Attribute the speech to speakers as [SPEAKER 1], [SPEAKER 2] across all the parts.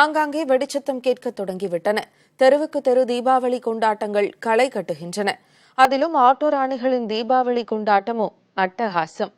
[SPEAKER 1] ஆங்காங்கே வெடிச்சத்தம் கேட்க தொடங்கிவிட்டன. தெருவுக்கு தெரு தீபாவளி கொண்டாட்டங்கள் களை கட்டுகின்றன. அதிலும் ஆட்டோ ராணிகளின் தீபாவளி கொண்டாட்டமோ அட்டகாசம்.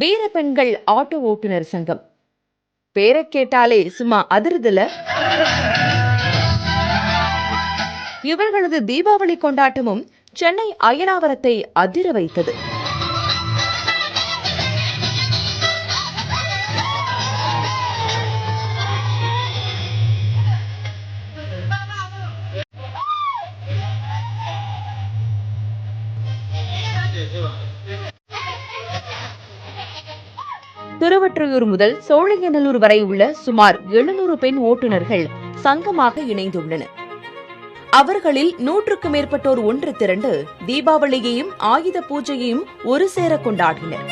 [SPEAKER 2] வீர பெண்கள் ஆட்டோ ஓட்டுநர் சங்கம் பேரை கேட்டாலே சும்மா அதிர்தல. இவர்களது தீபாவளி கொண்டாட்டமும் சென்னை அயனாவரத்தை அதிர வைத்தது. திருவொற்றியூர் முதல் சோழிங்கநல்லூர் வரை உள்ள சுமார் 700 பெண் ஓட்டுநர்கள் சங்கமாக இணைந்துள்ளனர். அவர்களில் 100க்கும் மேற்பட்டோர் ஒன்று திரண்டு தீபாவளியையும் ஆயுத பூஜையையும் ஒரு சேர கொண்டாடினர்.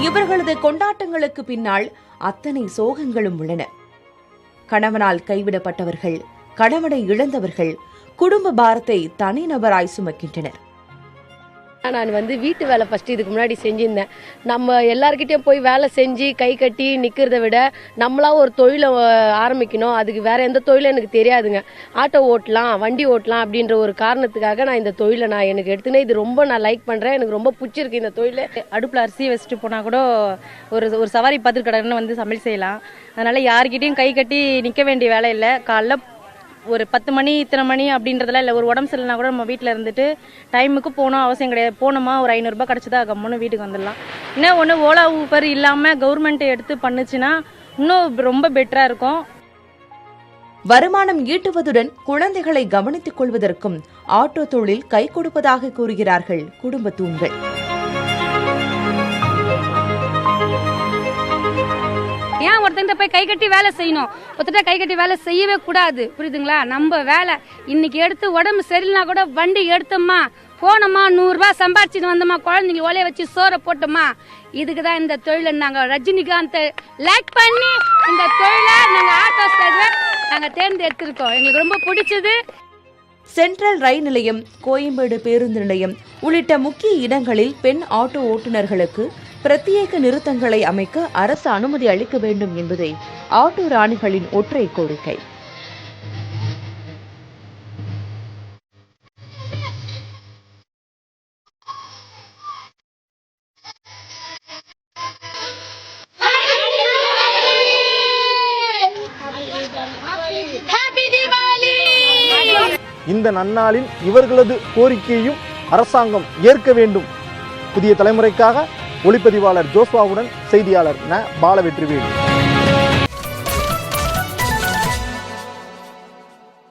[SPEAKER 2] இவர்களது கொண்டாட்டங்களுக்கு பின்னால் அத்தனை சோகங்களும் உள்ளன. கணவனால் கைவிடப்பட்டவர்கள், கணவனை இழந்தவர்கள் குடும்ப பாரத்தை தனிநபராய் சுமக்கின்றனர்.
[SPEAKER 3] நான் வீட்டு வேலை ஃபஸ்ட்டு இதுக்கு முன்னாடி செஞ்சுருந்தேன். நம்ம எல்லாருக்கிட்டையும் போய் வேலை செஞ்சு கை கட்டி நிற்கிறத விட நம்மளா ஒரு தொழிலை ஆரம்பிக்கணும். அதுக்கு வேறு எந்த தொழிலும் எனக்கு தெரியாதுங்க. ஆட்டோ ஓட்டலாம், வண்டி ஓட்டலாம் அப்படின்ற ஒரு காரணத்துக்காக நான் இந்த தொழிலை எனக்கு எடுத்துனே இது ரொம்ப நான் லைக் பண்ணுறேன். எனக்கு ரொம்ப பிடிச்சிருக்கு இந்த தொழில்.
[SPEAKER 4] அடுப்பில் அரிசி வச்சுட்டு போனால் கூட ஒரு சவாரி பார்த்துட்டு கடன்னு சமையல் செய்யலாம். அதனால் யார்கிட்டையும் கை கட்டி நிற்க வேண்டிய வேலை இல்லை. காலைல ஒரு 10 மணி இத்தனை மணி அப்படின்றதெல்லாம் இல்லை. ஒரு உடம்பு சரியில்லைனா கூட நம்ம வீட்டில் இருந்துட்டு டைமுக்கு போகணும் அவசியம் கிடையாது. போனோமா ஒரு 500 ரூபாய் கிடச்சதா கம்முன்னு வீட்டுக்கு வந்துடலாம். இன்னும் ஒன்று ஓலா ஊபர் இல்லாமல் கவர்மெண்ட் எடுத்து பண்ணுச்சுன்னா இன்னும் ரொம்ப பெட்டராக இருக்கும்.
[SPEAKER 2] வருமானம் ஈட்டுவதுடன் குழந்தைகளை கவனித்துக் கொள்வதற்கும் ஆட்டோ தொழில் கை கொடுப்பதாக கூறுகிறார்கள் குடும்ப தூண்கள்.
[SPEAKER 5] ஏன் ஒருத்தன் போய் கை கட்டி வேலை செய்யணும்? ஒருத்தட்ட கை கட்டி வேலை செய்யவே கூடாது, புரியுதுங்களா? நம்ம வேலை இன்னைக்கு எடுத்து உடம்பு சரியில்லைனா கூட வண்டி எடுத்தோமா போனோமா 100 ரூபாய் சம்பாதிச்சுட்டு வந்தோமா, குழந்தைங்க ஒலைய வச்சு சோறை போட்டோமா. இதுக்கு தான் இந்த தொழிலை நாங்கள் ரஜினிகாந்த் லைக் பண்ணி இந்த தொழிலை நாங்கள் ஆட்டோ சேவை நாங்கள் தேர்ந்தெடுத்திருக்கோம். எங்களுக்கு ரொம்ப பிடிச்சது.
[SPEAKER 2] சென்ட்ரல் ரயில் நிலையம், கோயம்பேடு பேருந்து நிலையம் உள்ளிட்ட முக்கிய இடங்களில் பெண் ஆட்டோ ஓட்டுநர்களுக்கு பிரத்யேக நிறுத்தங்களை அமைக்க அரசு அனுமதி அளிக்க வேண்டும் என்பதே ஆட்டோ ராணிகளின் ஒற்றை கோரிக்கை.
[SPEAKER 6] இந்த நன்னாளில் இவர்களது கோரிக்கையையும் அரசாங்கம் ஏற்க வேண்டும். புதிய தலைமுறைக்காக ஒளிப்பதிவாளர் ஜோஸ்வாவுடன் செய்தியாளர் பாலவெற்றிவேலு.